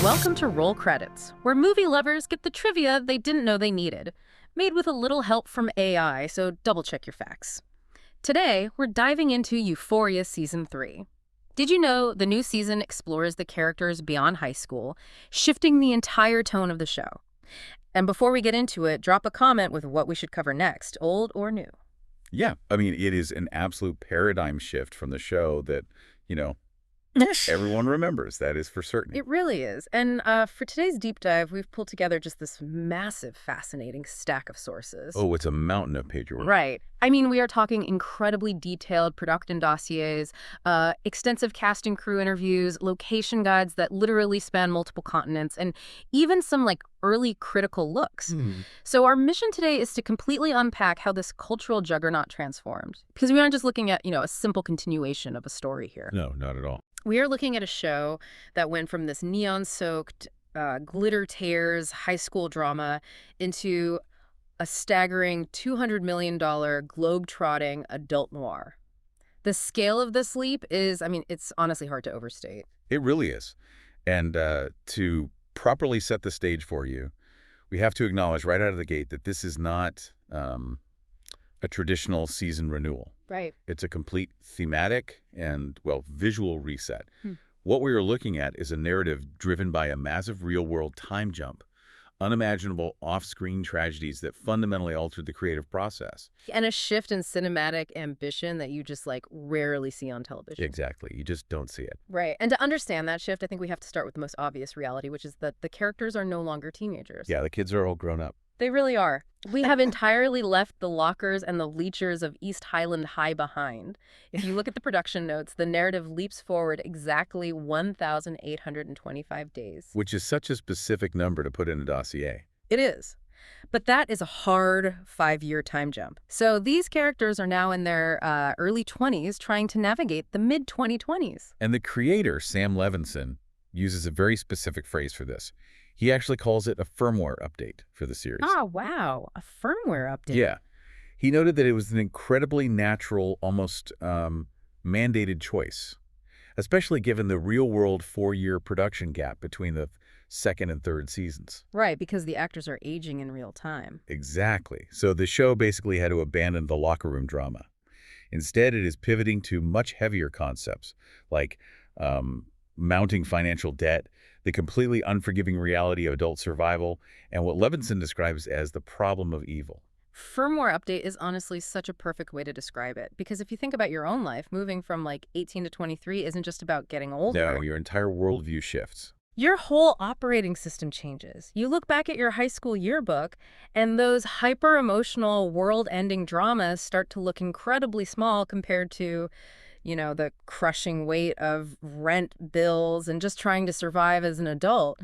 Welcome to Roll Credits, where movie lovers get the trivia they didn't know they needed, made with a little help from AI, so double-check your facts. Today, we're diving into Euphoria Season 3. Did you know the new season explores the characters beyond high school, shifting the entire tone of the show? And before we get into it, drop a comment with what we should cover next, old or new. Yeah, I mean, it is an absolute paradigm shift from the show that, everyone remembers. That is for certain. It really is. And for today's deep dive, we've pulled together just this massive, fascinating stack of sources. Oh, it's a mountain of paperwork. Right. I mean, we are talking incredibly detailed production dossiers, extensive cast and crew interviews, location guides that literally span multiple continents, and even some, early critical looks. So our mission today is to completely unpack how this cultural juggernaut transformed. Because we aren't just looking at, a simple continuation of a story here. No, not at all. We are looking at a show that went from this neon-soaked, glitter tears high school drama into a staggering $200 million globe-trotting adult noir. The scale of this leap is, it's honestly hard to overstate. It really is. And to properly set the stage for you, we have to acknowledge right out of the gate that this is not a traditional season renewal. Right. It's a complete thematic and, visual reset. What we are looking at is a narrative driven by a massive real-world time jump, unimaginable off-screen tragedies that fundamentally altered the creative process. And a shift in cinematic ambition that you just, rarely see on television. Exactly. You just don't see it. Right. And to understand that shift, I think we have to start with the most obvious reality, which is that the characters are no longer teenagers. Yeah, the kids are all grown up. They really are. We have entirely left the lockers and the bleachers of East Highland High behind. If you look at the production notes, the narrative leaps forward exactly 1,825 days. Which is such a specific number to put in a dossier. It is. But that is a hard 5-year time jump. So these characters are now in their early 20s trying to navigate the mid-2020s. And the creator, Sam Levinson, uses a very specific phrase for this. He actually calls it a firmware update for the series. Oh, wow. A firmware update. Yeah. He noted that it was an incredibly natural, almost mandated choice, especially given the real-world 4-year production gap between the second and third seasons. Right, because the actors are aging in real time. Exactly. So the show basically had to abandon the locker room drama. Instead, it is pivoting to much heavier concepts, like mounting financial debt, the completely unforgiving reality of adult survival, and what Levinson describes as the problem of evil. Firmware update is honestly such a perfect way to describe it, because if you think about your own life, moving from 18 to 23 isn't just about getting older. No, your entire worldview shifts. Your whole operating system changes. You look back at your high school yearbook, and those hyper-emotional, world-ending dramas start to look incredibly small compared to the crushing weight of rent bills and just trying to survive as an adult.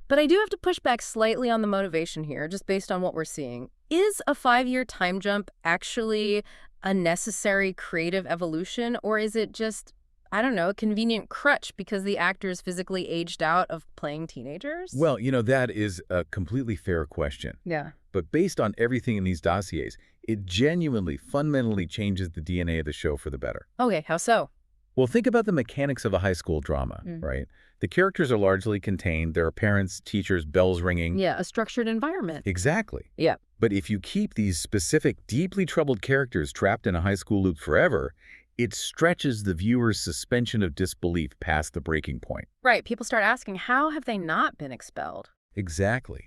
But I do have to push back slightly on the motivation here, just based on what we're seeing. Is a 5-year time jump actually a necessary creative evolution, or is it just, a convenient crutch because the actors physically aged out of playing teenagers? Well, that is a completely fair question. Yeah. But based on everything in these dossiers, it genuinely, fundamentally changes the DNA of the show for the better. Okay, how so? Well, think about the mechanics of a high school drama, right? The characters are largely contained. There are parents, teachers, bells ringing. Yeah, a structured environment. Exactly. Yeah. But if you keep these specific, deeply troubled characters trapped in a high school loop forever, it stretches the viewer's suspension of disbelief past the breaking point. Right. People start asking, how have they not been expelled? Exactly.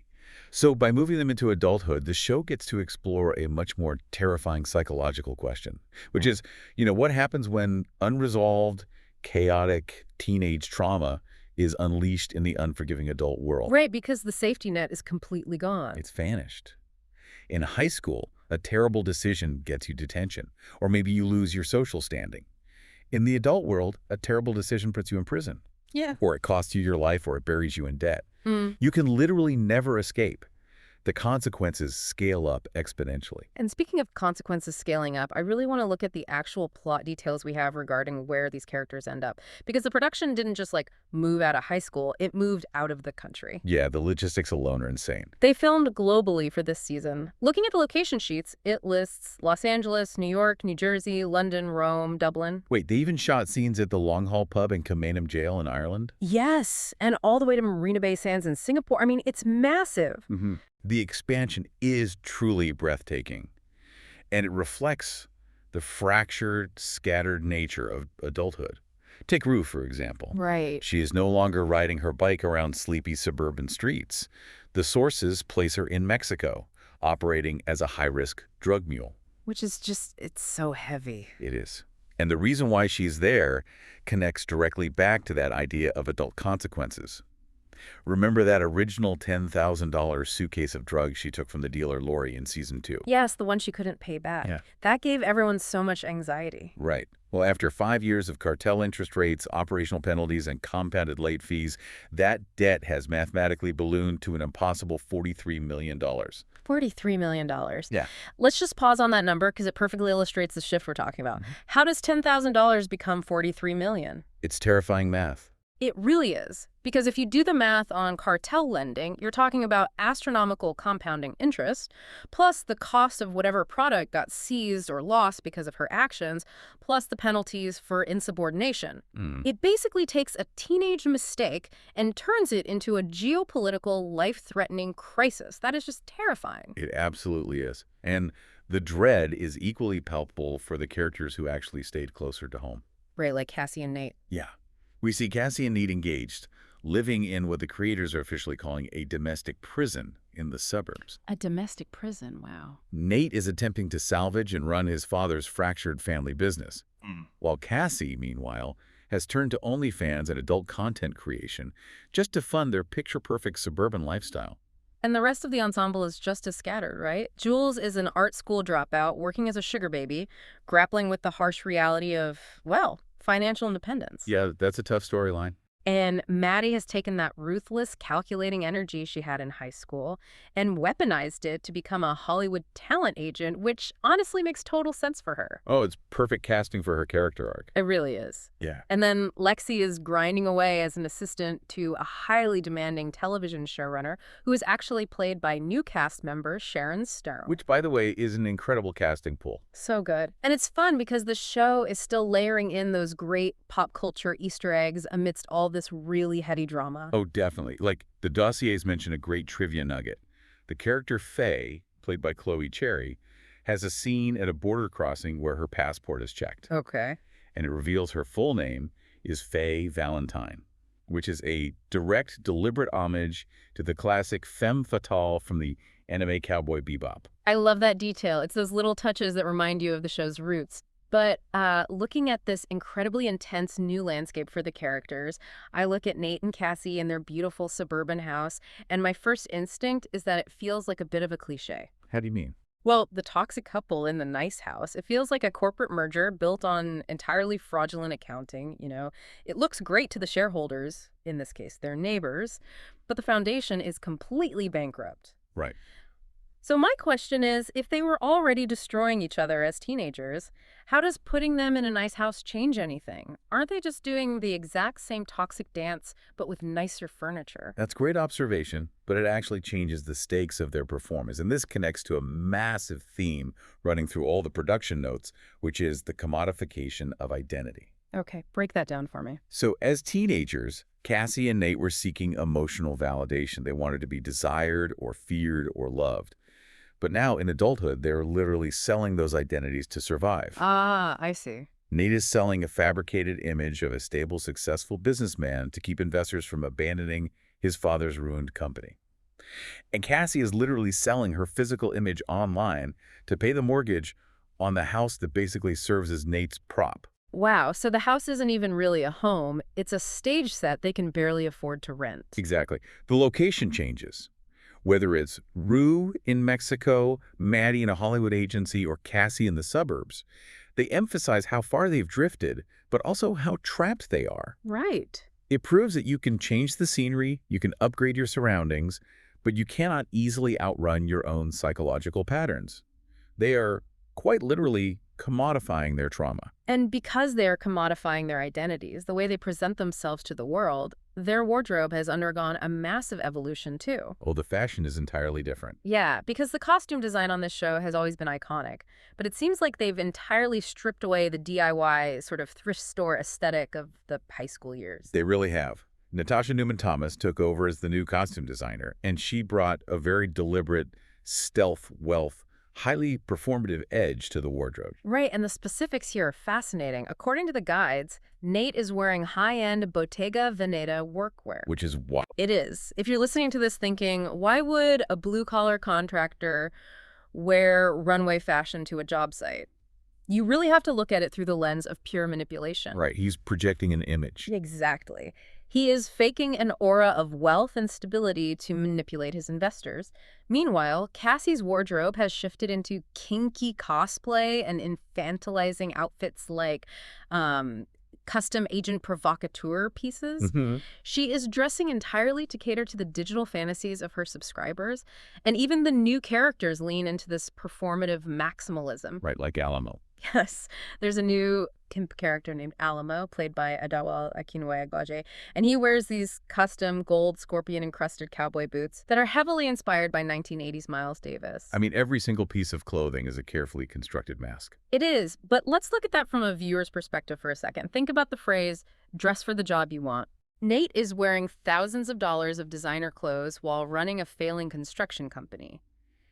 So by moving them into adulthood, the show gets to explore a much more terrifying psychological question, which is, what happens when unresolved, chaotic teenage trauma is unleashed in the unforgiving adult world? Right, because the safety net is completely gone. It's vanished. In high school, a terrible decision gets you detention, or maybe you lose your social standing. In the adult world, a terrible decision puts you in prison. Yeah. Or it costs you your life, or it buries you in debt. You can literally never escape. the consequences scale up exponentially. And speaking of consequences scaling up, I really want to look at the actual plot details we have regarding where these characters end up. Because the production didn't just like move out of high school, it moved out of the country. Yeah, the logistics alone are insane. They filmed globally for this season. Looking at the location sheets, it lists Los Angeles, New York, New Jersey, London, Rome, Dublin. Wait, they even shot scenes at the Long Hall pub in Camenham Jail in Ireland? Yes, and all the way to Marina Bay Sands in Singapore. I mean, it's massive. The expansion is truly breathtaking, and it reflects the fractured, scattered nature of adulthood. Take Rue, for example. Right. She is no longer riding her bike around sleepy suburban streets. The sources place her in Mexico, operating as a high-risk drug mule. Which is just, it's so heavy. It is. And the reason why she's there connects directly back to that idea of adult consequences. Remember that original $10,000 suitcase of drugs she took from the dealer Lori in season 2? Yes, the one she couldn't pay back. Yeah. That gave everyone so much anxiety. Right. Well, after 5 years of cartel interest rates, operational penalties, and compounded late fees, that debt has mathematically ballooned to an impossible $43 million. $43 million. Yeah. Let's just pause on that number because it perfectly illustrates the shift we're talking about. How does $10,000 become $43 million? It's terrifying math. It really is. Because if you do the math on cartel lending, you're talking about astronomical compounding interest, plus the cost of whatever product got seized or lost because of her actions, plus the penalties for insubordination. It basically takes a teenage mistake and turns it into a geopolitical, life-threatening crisis. That is just terrifying. It absolutely is. And the dread is equally palpable for the characters who actually stayed closer to home. Right, like Cassie and Nate. Yeah. We see Cassie and Nate engaged, living in what the creators are officially calling a domestic prison in the suburbs. A domestic prison, wow. Nate is attempting to salvage and run his father's fractured family business, while Cassie, meanwhile, has turned to OnlyFans and adult content creation just to fund their picture-perfect suburban lifestyle. And the rest of the ensemble is just as scattered, right? Jules is an art school dropout, working as a sugar baby, grappling with the harsh reality of, well, financial independence. Yeah, that's a tough storyline. And Maddie has taken that ruthless, calculating energy she had in high school and weaponized it to become a Hollywood talent agent, which honestly makes total sense for her. Oh, it's perfect casting for her character arc. It really is. Yeah. And then Lexi is grinding away as an assistant to a highly demanding television showrunner who is actually played by new cast member Sharon Stone. Which, by the way, is an incredible casting pool. So good. And it's fun because the show is still layering in those great pop culture Easter eggs amidst all this really heady drama. Oh, definitely. Like, the dossiers mention a great trivia nugget. The character Faye, played by Chloe Cherry, has a scene at a border crossing where her passport is checked. Okay. And it reveals her full name is Faye Valentine, which is a direct, deliberate homage to the classic femme fatale from the anime Cowboy Bebop. I love that detail. It's those little touches that remind you of the show's roots. But looking at this incredibly intense new landscape for the characters, I look at Nate and Cassie in their beautiful suburban house, and my first instinct is that it feels like a bit of a cliche. How do you mean? Well, the toxic couple in the nice house, it feels like a corporate merger built on entirely fraudulent accounting, you know. It looks great to the shareholders, in this case their neighbors, but the foundation is completely bankrupt. Right. So my question is, if they were already destroying each other as teenagers, how does putting them in a nice house change anything? Aren't they just doing the exact same toxic dance, but with nicer furniture? That's great observation, but it actually changes the stakes of their performance. And this connects to a massive theme running through all the production notes, which is the commodification of identity. Okay, break that down for me. So as teenagers, Cassie and Nate were seeking emotional validation. They wanted to be desired or feared or loved. But now, in adulthood, they're literally selling those identities to survive. Ah, I see. Nate is selling a fabricated image of a stable, successful businessman to keep investors from abandoning his father's ruined company. And Cassie is literally selling her physical image online to pay the mortgage on the house that basically serves as Nate's prop. Wow, so the house isn't even really a home. It's a stage set they can barely afford to rent. Exactly. The location changes. Whether it's Rue in Mexico, Maddie in a Hollywood agency, or Cassie in the suburbs, they emphasize how far they've drifted, but also how trapped they are. Right. It proves that you can change the scenery, you can upgrade your surroundings, But you cannot easily outrun your own psychological patterns. They are quite literally commodifying their trauma. And because they are commodifying their identities, the way they present themselves to the world, their wardrobe has undergone a massive evolution too. Oh, the fashion is entirely different. Yeah, because the costume design on this show has always been iconic, but it seems like they've entirely stripped away the DIY sort of thrift store aesthetic of the high school years. They really have. Natasha Newman Thomas took over as the new costume designer, and she brought a very deliberate, stealth, wealth, highly performative edge to the wardrobe. Right, and the specifics here are fascinating. According to the guides, Nate is wearing high-end Bottega Veneta workwear. Which is wild. It is. If you're listening to this thinking, why would a blue-collar contractor wear runway fashion to a job site? You really have to look at it through the lens of pure manipulation. Right, he's projecting an image. Exactly. He is faking an aura of wealth and stability to manipulate his investors. Meanwhile, Cassie's wardrobe has shifted into kinky cosplay and infantilizing outfits like custom agent provocateur pieces. She is dressing entirely to cater to the digital fantasies of her subscribers, and even the new characters lean into this performative maximalism. Right, like Alamo. Yes, there's a new character named Alamo, played by Adawal Akinwumi, and he wears these custom gold scorpion-encrusted cowboy boots that are heavily inspired by 1980s Miles Davis. I mean, every single piece of clothing is a carefully constructed mask. It is, but let's look at that from a viewer's perspective for a second. Think about the phrase, dress for the job you want. Nate is wearing thousands of dollars of designer clothes while running a failing construction company.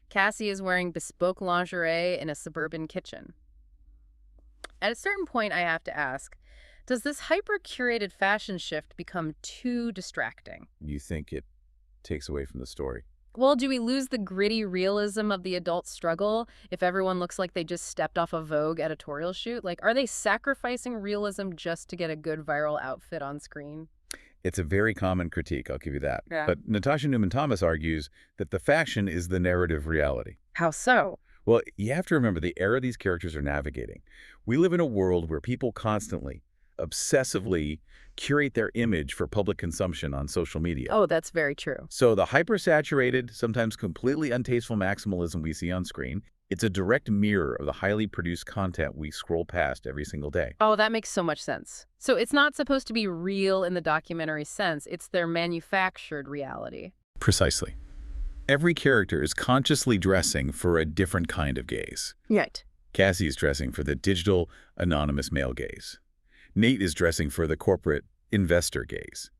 Cassie is wearing bespoke lingerie in a suburban kitchen. At a certain point, I have to ask, does this hyper-curated fashion shift become too distracting? You think it takes away from the story? Well, do we lose the gritty realism of the adult struggle if everyone looks like they just stepped off a Vogue editorial shoot? Like, are they sacrificing realism just to get a good viral outfit on screen? It's a very common critique, I'll give you that. Yeah. But Natasha Newman Thomas argues that the fashion is the narrative reality. How so? Well, you have to remember the era these characters are navigating. We live in a world where people constantly, obsessively curate their image for public consumption on social media. Oh, that's very true. So the hypersaturated, sometimes completely untasteful maximalism we see on screen, it's a direct mirror of the highly produced content we scroll past every single day. Oh, that makes so much sense. So it's not supposed to be real in the documentary sense. It's their manufactured reality. Precisely. Every character is consciously dressing for a different kind of gaze. Right. Cassie is dressing for the digital, anonymous male gaze. Nate is dressing for the corporate, investor gaze.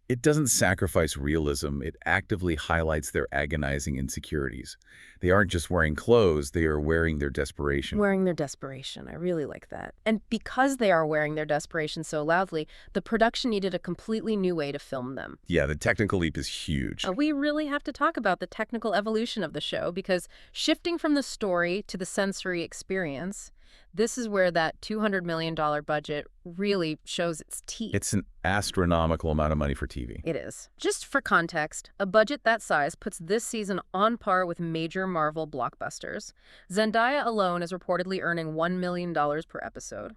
It doesn't sacrifice realism. It actively highlights their agonizing insecurities. They aren't just wearing clothes, they are wearing their desperation. Wearing their desperation. I really like that. And because they are wearing their desperation so loudly, the production needed a completely new way to film them. Yeah, the technical leap is huge. We really have to talk about the technical evolution of the show because shifting from the story to the sensory experience, this is where that $200 million budget really shows its teeth. It's an astronomical amount of money for TV. It is. Just for context, a budget that size puts this season on par with major Marvel blockbusters. Zendaya alone is reportedly earning $1 million per episode.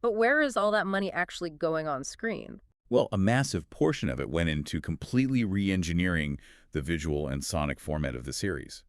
But where is all that money actually going on screen? Well, a massive portion of it went into completely re-engineering the visual and sonic format of the series.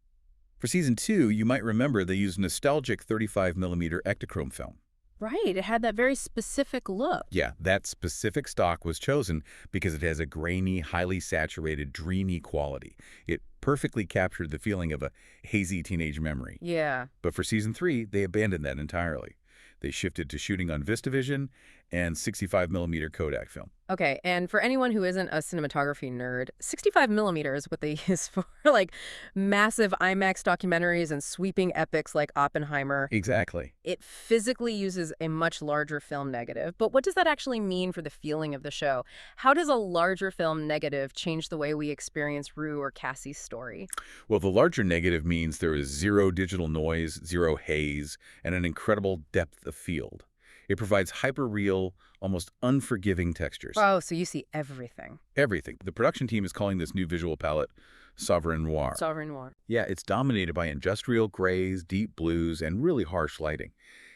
For Season 2, you might remember they used nostalgic 35mm Ektachrome film. Right, it had that very specific look. Yeah, that specific stock was chosen because it has a grainy, highly saturated, dreamy quality. It perfectly captured the feeling of a hazy teenage memory. Yeah. But for Season 3, they abandoned that entirely. They shifted to shooting on VistaVision and 65mm Kodak film. Okay, and for anyone who isn't a cinematography nerd, 65mm is what they use for, like, massive IMAX documentaries and sweeping epics like Oppenheimer. Exactly. It physically uses a much larger film negative, but what does that actually mean for the feeling of the show? How does a larger film negative change the way we experience Rue or Cassie's story? Well, the larger negative means there is zero digital noise, zero haze, and an incredible depth of field. It provides hyper-real, almost unforgiving textures. Oh, so you see everything. Everything. The production team is calling this new visual palette Sovereign Noir. Sovereign Noir. Yeah, it's dominated by industrial grays, deep blues, and really harsh lighting.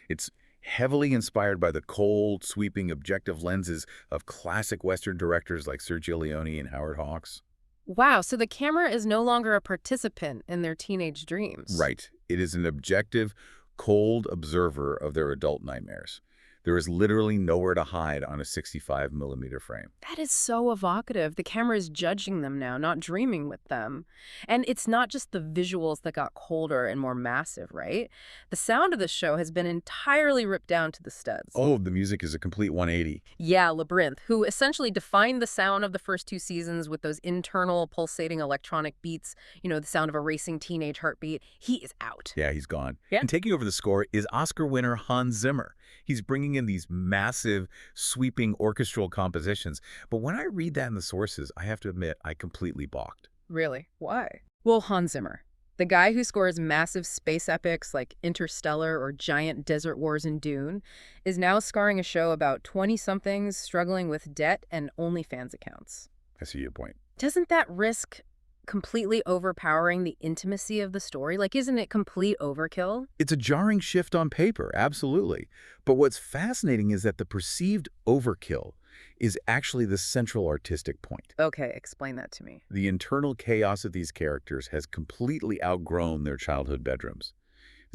It's heavily inspired by the cold, sweeping, objective lenses of classic Western directors like Sergio Leone and Howard Hawks. Wow, so the camera is no longer a participant in their teenage dreams. Right. It is an objective, cold observer of their adult nightmares. There is literally nowhere to hide on a 65 millimeter frame. That is so evocative. The camera is judging them now, not dreaming with them. And it's not just the visuals that got colder and more massive, right? The sound of the show has been entirely ripped down to the studs. Oh, the music is a complete 180. Yeah, Labyrinth, who essentially defined the sound of the first two seasons with those internal pulsating electronic beats, the sound of a racing teenage heartbeat, he is out. Yeah, he's gone. Yeah. And taking over the score is Oscar winner Hans Zimmer. He's bringing in these massive, sweeping orchestral compositions. But when I read that in the sources, I have to admit I completely balked. Really? Why? Well, Hans Zimmer, the guy who scores massive space epics like Interstellar or giant desert wars in Dune, is now scoring a show about 20-somethings struggling with debt and OnlyFans accounts. I see your point. Doesn't that risk completely overpowering the intimacy of the story? Like, isn't it complete overkill? It's a jarring shift on paper, absolutely. But what's fascinating is that the perceived overkill is actually the central artistic point. Okay, explain that to me. The internal chaos of these characters has completely outgrown their childhood bedrooms.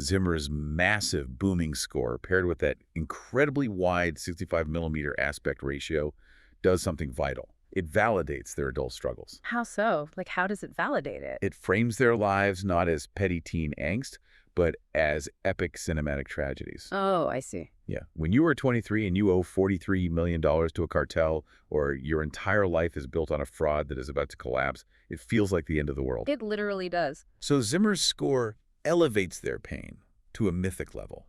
Zimmer's massive booming score, paired with that incredibly wide 65 millimeter aspect ratio, does something vital. It validates their adult struggles. How so? Like, how does it validate it? It frames their lives not as petty teen angst, but as epic cinematic tragedies. Oh, I see. Yeah. When you are 23 and you owe $43 million to a cartel, or your entire life is built on a fraud that is about to collapse, it feels like the end of the world. It literally does. So Zimmer's score elevates their pain to a mythic level.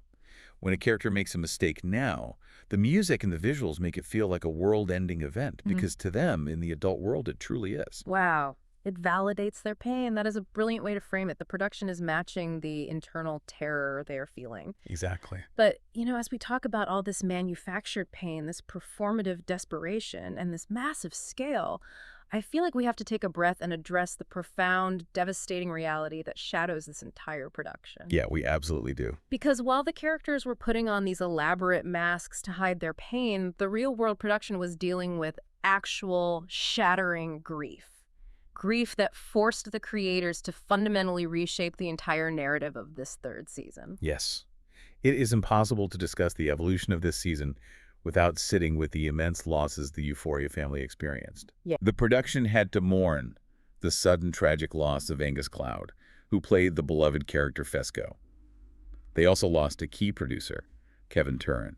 When a character makes a mistake now, the music and the visuals make it feel like a world-ending event, because to them, in the adult world, it truly is. Wow. It validates their pain. That is a brilliant way to frame it. The production is matching the internal terror they are feeling. Exactly. But, as we talk about all this manufactured pain, this performative desperation, and this massive scale, I feel like we have to take a breath and address the profound, devastating reality that shadows this entire production. Yeah, we absolutely do. Because while the characters were putting on these elaborate masks to hide their pain, the real-world production was dealing with actual shattering grief. Grief that forced the creators to fundamentally reshape the entire narrative of this third season. Yes. It is impossible to discuss the evolution of this season without sitting with the immense losses the Euphoria family experienced. Yeah. The production had to mourn the sudden tragic loss of Angus Cloud, who played the beloved character Fesco. They also lost a key producer, Kevin Turin,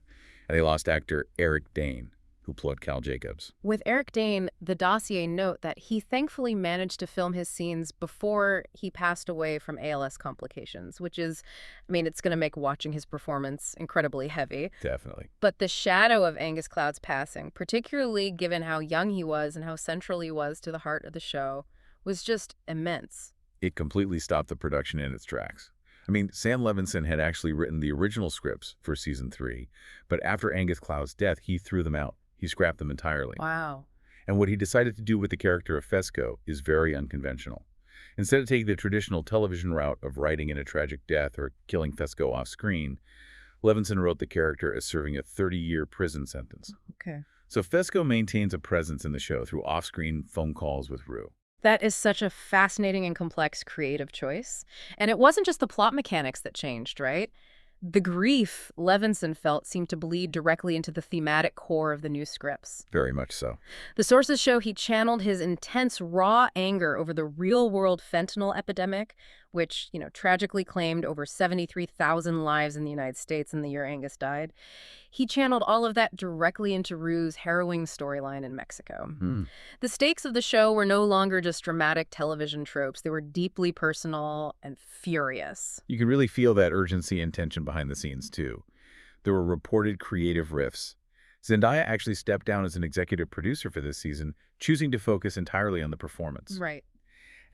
and they lost actor Eric Dane, who played Cal Jacobs. With Eric Dane, the dossier note that he thankfully managed to film his scenes before he passed away from ALS complications, which is, it's going to make watching his performance incredibly heavy. Definitely. But the shadow of Angus Cloud's passing, particularly given how young he was and how central he was to the heart of the show, was just immense. It completely stopped the production in its tracks. Sam Levinson had actually written the original scripts for season 3, but after Angus Cloud's death, he threw them out. He scrapped them entirely. Wow. And what he decided to do with the character of Fesco is very unconventional. Instead of taking the traditional television route of writing in a tragic death or killing Fesco off screen, Levinson wrote the character as serving a 30-year prison sentence. Okay. So Fesco maintains a presence in the show through off-screen phone calls with Rue. That is such a fascinating and complex creative choice. And it wasn't just the plot mechanics that changed, right? The grief Levinson felt seemed to bleed directly into the thematic core of the new scripts. Very much so. The sources show he channeled his intense, raw anger over the real-world fentanyl epidemic, which, tragically claimed over 73,000 lives in the United States in the year Angus died. He channeled all of that directly into Rue's harrowing storyline in Mexico. The stakes of the show were no longer just dramatic television tropes. They were deeply personal and furious. You can really feel that urgency and tension behind the scenes, too. There were reported creative rifts. Zendaya actually stepped down as an executive producer for this season, choosing to focus entirely on the performance. Right.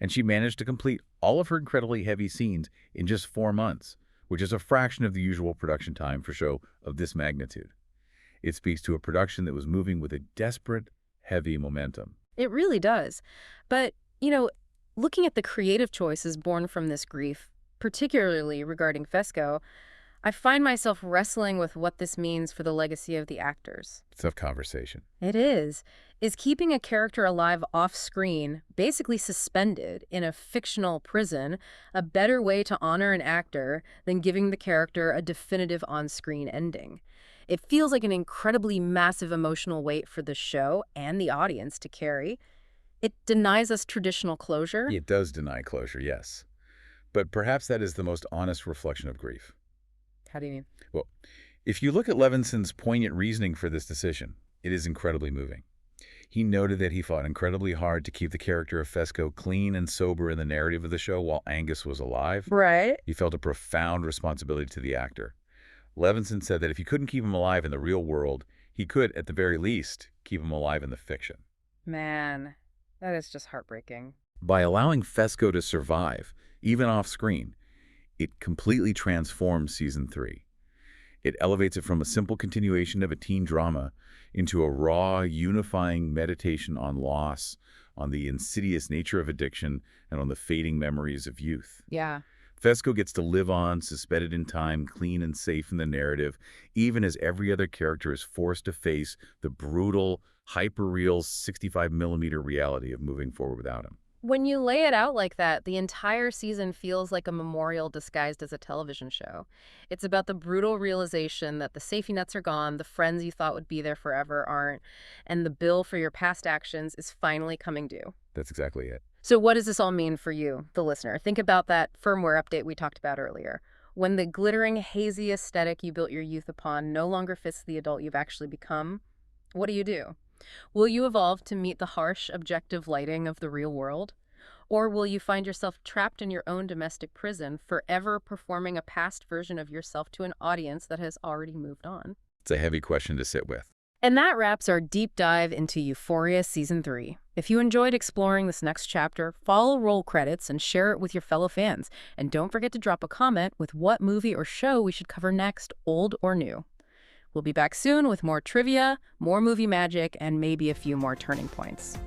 And she managed to complete all of her incredibly heavy scenes in just 4 months, which is a fraction of the usual production time for a show of this magnitude. It speaks to a production that was moving with a desperate, heavy momentum. It really does. But, looking at the creative choices born from this grief, particularly regarding Fesco, I find myself wrestling with what this means for the legacy of the actors. Tough conversation. It is. Is keeping a character alive off screen, basically suspended in a fictional prison, a better way to honor an actor than giving the character a definitive on-screen ending? It feels like an incredibly massive emotional weight for the show and the audience to carry. It denies us traditional closure. It does deny closure, yes. But perhaps that is the most honest reflection of grief. How do you mean? Well, if you look at Levinson's poignant reasoning for this decision, it is incredibly moving. He noted that he fought incredibly hard to keep the character of Fesco clean and sober in the narrative of the show while Angus was alive. Right. He felt a profound responsibility to the actor. Levinson said that if he couldn't keep him alive in the real world, he could, at the very least, keep him alive in the fiction. Man, that is just heartbreaking. By allowing Fesco to survive, even off-screen, it completely transforms Season 3. It elevates it from a simple continuation of a teen drama into a raw, unifying meditation on loss, on the insidious nature of addiction, and on the fading memories of youth. Yeah. Fesco gets to live on, suspended in time, clean and safe in the narrative, even as every other character is forced to face the brutal, hyper-real 65mm reality of moving forward without him. When you lay it out like that, the entire season feels like a memorial disguised as a television show. It's about the brutal realization that the safety nets are gone, the friends you thought would be there forever aren't, and the bill for your past actions is finally coming due. That's exactly it. So what does this all mean for you, the listener? Think about that firmware update we talked about earlier. When the glittering, hazy aesthetic you built your youth upon no longer fits the adult you've actually become, what do? Will you evolve to meet the harsh, objective lighting of the real world? Or will you find yourself trapped in your own domestic prison, forever performing a past version of yourself to an audience that has already moved on? It's a heavy question to sit with. And that wraps our deep dive into Euphoria Season 3. If you enjoyed exploring this next chapter, follow roll credits and share it with your fellow fans. And don't forget to drop a comment with what movie or show we should cover next, old or new. We'll be back soon with more trivia, more movie magic, and maybe a few more turning points.